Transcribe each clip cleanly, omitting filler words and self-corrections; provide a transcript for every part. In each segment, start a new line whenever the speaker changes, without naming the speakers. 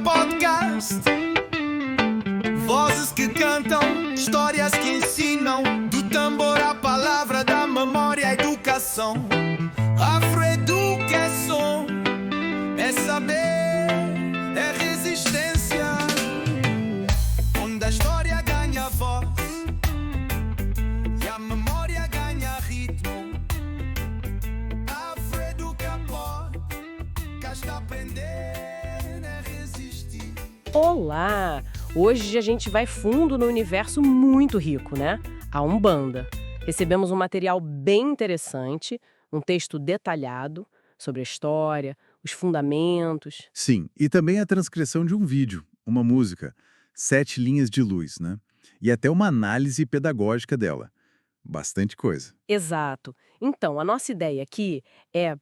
podcast. Vozes que cantam, histórias que ensinam. Do tambor à palavra, da memória à educação. Afroeducação é saber, é resistência. Onde a história ganha voz e a memória ganha ritmo. Afroeducação, cá está aprender, é resistir.
Olá! Hoje a gente vai fundo no universo muito rico, né? A Umbanda. Recebemos um material bem interessante, um texto detalhado sobre a história, os fundamentos.
Sim, e também a transcrição de um vídeo, uma música, 7 linhas de luz, né? E até uma análise pedagógica dela. Bastante coisa.
Exato. Então, a nossa ideia aqui é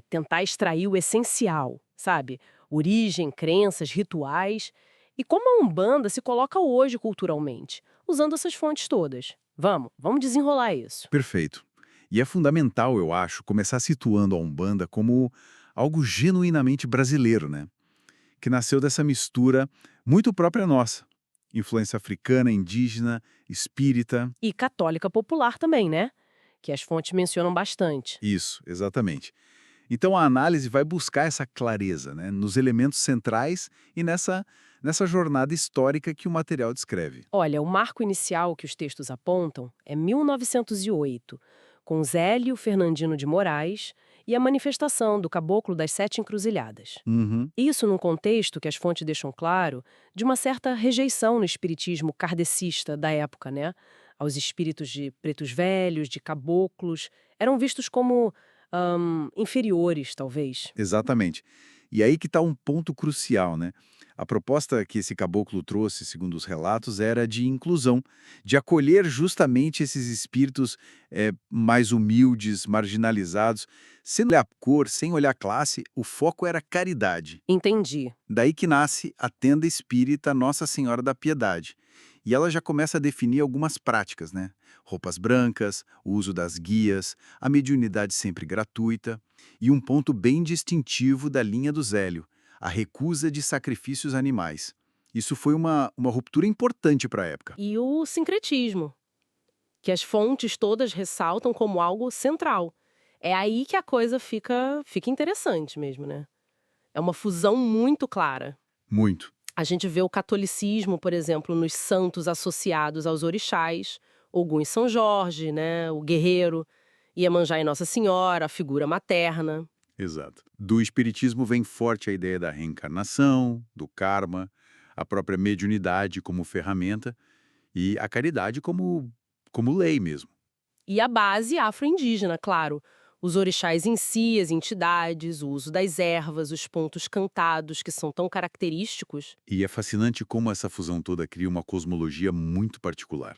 tentar extrair o essencial, sabe? Origem, crenças, rituais e como a Umbanda se coloca hoje culturalmente, usando essas fontes todas. Vamos desenrolar isso.
Perfeito. E é fundamental, eu acho, começar situando a Umbanda como algo genuinamente brasileiro, né? Que nasceu dessa mistura muito própria nossa. Influência africana, indígena, espírita.
E católica popular também, né? Que as fontes mencionam bastante.
Isso, exatamente. Então a análise vai buscar essa clareza, né, nos elementos centrais e nessa jornada histórica que o material descreve.
Olha, o marco inicial que os textos apontam é 1908, com Zélio Fernandino de Moraes e a manifestação do Caboclo das Sete Encruzilhadas.
Uhum,
Isso num contexto que as fontes deixam claro de uma certa rejeição no espiritismo kardecista da época, né? Aos espíritos de pretos velhos, de caboclos, eram vistos como inferiores, talvez.
exatamente. E aí que está um ponto crucial, né? A proposta que esse caboclo trouxe, segundo os relatos, era de inclusão, de acolher justamente esses espíritos mais humildes, marginalizados. Sem olhar cor, sem olhar classe, o foco era caridade.
Entendi.
Daí que nasce a tenda espírita Nossa Senhora da Piedade. E ela já começa a definir algumas práticas, né? Roupas brancas, o uso das guias, a mediunidade sempre gratuita e um ponto bem distintivo da linha do Zélio, a recusa de sacrifícios animais. Isso foi uma ruptura importante para a época.
E o sincretismo, que as fontes todas ressaltam como algo central. É aí que a coisa fica interessante mesmo, né? É uma fusão muito clara.
Muito.
A gente vê o catolicismo, por exemplo, nos santos associados aos orixás, Ogum e São Jorge, né, o guerreiro, Iemanjá e Nossa Senhora, a figura materna.
Exato. Do espiritismo vem forte a ideia da reencarnação, do karma, a própria mediunidade como ferramenta e a caridade como lei mesmo.
E a base afro-indígena, claro. Os orixás em si, as entidades, o uso das ervas, os pontos cantados, que são tão característicos.
E é fascinante como essa fusão toda cria uma cosmologia muito particular.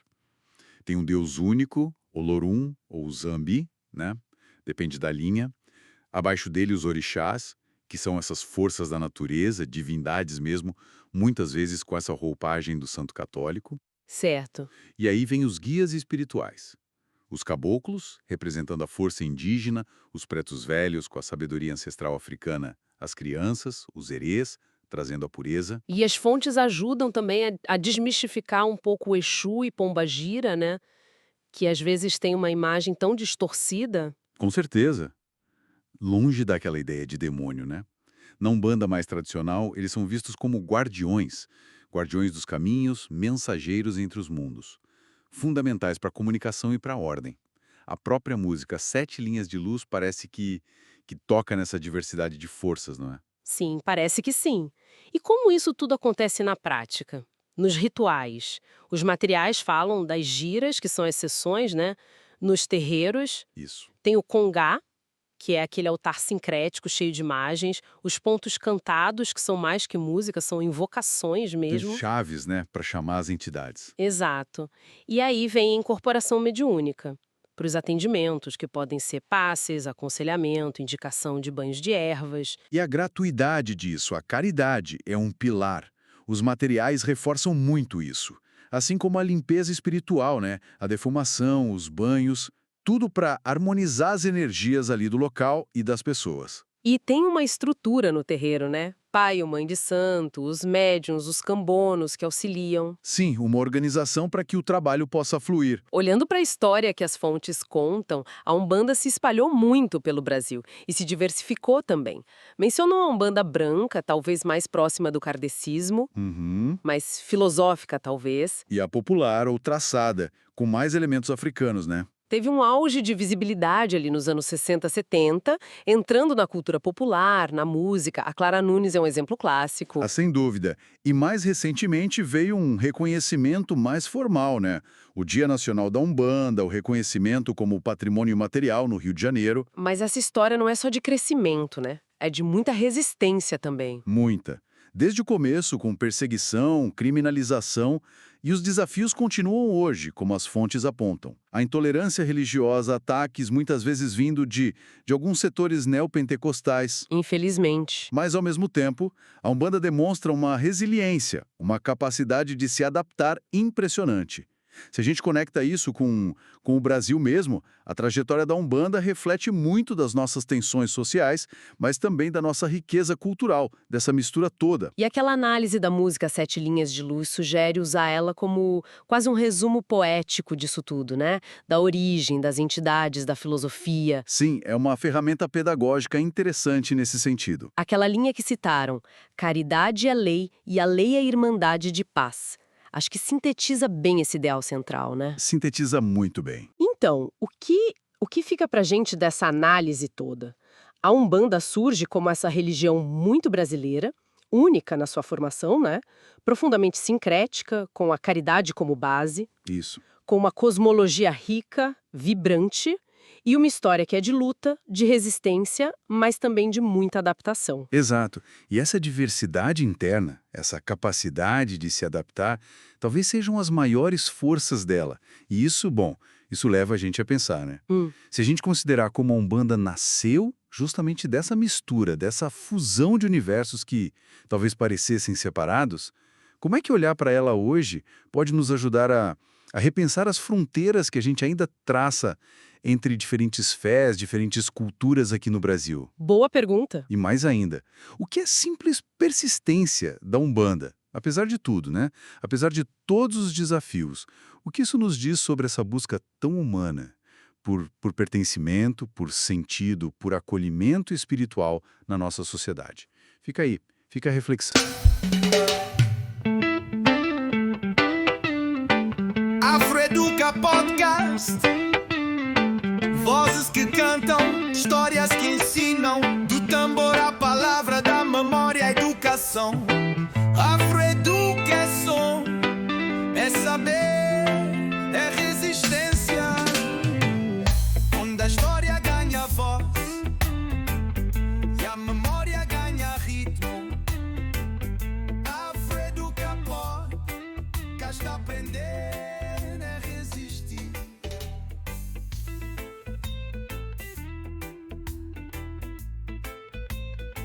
Tem um deus único, Olorum ou Zambi, né? Depende da linha. Abaixo dele os orixás, que são essas forças da natureza, divindades mesmo, muitas vezes com essa roupagem do santo católico.
Certo.
E aí vem os guias espirituais. Os caboclos, representando a força indígena, os pretos velhos com a sabedoria ancestral africana, as crianças, os herês, trazendo a pureza.
E as fontes ajudam também a desmistificar um pouco o Exu e Pombagira, né? Que às vezes tem uma imagem tão distorcida.
Com certeza. Longe daquela ideia de demônio, né? Na Umbanda mais tradicional, eles são vistos como guardiões, guardiões dos caminhos, mensageiros entre os mundos, fundamentais para a comunicação e para a ordem. A própria música Sete Linhas de Luz parece que toca nessa diversidade de forças, não é?
Sim, parece que sim. E como isso tudo acontece na prática? Nos rituais. Os materiais falam das giras, que são as sessões, né? Nos terreiros,
Isso.
tem o congá, que é aquele altar sincrético cheio de imagens, os pontos cantados, que são mais que música, são invocações
Tem
mesmo.
chaves, né, para chamar as entidades.
Exato. E aí vem a incorporação mediúnica, para os atendimentos, que podem ser passes, aconselhamento, indicação de banhos de ervas.
E a gratuidade disso, a caridade, é um pilar. Os materiais reforçam muito isso. Assim como a limpeza espiritual, né? A defumação, os banhos, tudo para harmonizar as energias ali do local e das pessoas.
E tem uma estrutura no terreiro, né? pai ou mãe de santo, os médiuns, os cambonos que auxiliam.
Sim, uma organização para que o trabalho possa fluir.
Olhando para a história que as fontes contam, a Umbanda se espalhou muito pelo Brasil e se diversificou também. Mencionam a Umbanda branca, talvez mais próxima do kardecismo,
Uhum.
mais filosófica talvez.
E a popular ou traçada, com mais elementos africanos, né?
Teve um auge de visibilidade ali nos anos 60, 70, entrando na cultura popular, na música. A Clara Nunes é um exemplo clássico.
Ah, sem dúvida. E mais recentemente veio um reconhecimento mais formal, né? O Dia Nacional da Umbanda, o reconhecimento como patrimônio imaterial no Rio de Janeiro.
Mas essa história não é só de crescimento, né? É de muita resistência também.
Muita. Desde o começo, com perseguição, criminalização, e os desafios continuam hoje, como as fontes apontam. A intolerância religiosa, ataques muitas vezes vindo de alguns setores neopentecostais.
Infelizmente.
Mas, ao mesmo tempo, a Umbanda demonstra uma resiliência, uma capacidade de se adaptar impressionante. Se a gente conecta isso com o Brasil mesmo, a trajetória da Umbanda reflete muito das nossas tensões sociais, mas também da nossa riqueza cultural, dessa mistura toda.
E aquela análise da música Sete Linhas de Luz sugere usar ela como quase um resumo poético disso tudo, né? Da origem, das entidades, da filosofia.
Sim, é uma ferramenta pedagógica interessante nesse sentido.
Aquela linha que citaram, caridade é lei e a lei é irmandade de paz. Acho que sintetiza bem esse ideal central, né?
Sintetiza muito bem.
Então, o que fica pra gente dessa análise toda? A Umbanda surge como essa religião muito brasileira, única na sua formação, né? Profundamente sincrética, com a caridade como base,
Isso.
com uma cosmologia rica, vibrante, e uma história que é de luta, de resistência, mas também de muita adaptação.
Exato. E essa diversidade interna, essa capacidade de se adaptar, talvez sejam as maiores forças dela. E isso, bom, isso leva a gente a pensar, né? Se a gente considerar como a Umbanda nasceu justamente dessa mistura, dessa fusão de universos que talvez parecessem separados, como é que olhar para ela hoje pode nos ajudar a repensar as fronteiras que a gente ainda traça entre diferentes fés, diferentes culturas aqui no Brasil?
Boa pergunta.
E mais ainda, o que é simples persistência da Umbanda? Apesar de tudo, né? Apesar de todos os desafios, o que isso nos diz sobre essa busca tão humana por pertencimento, por sentido, por acolhimento espiritual na nossa sociedade? Fica aí, fica a reflexão.
Afroeduca Podcast. Vozes que cantam, histórias que ensinam.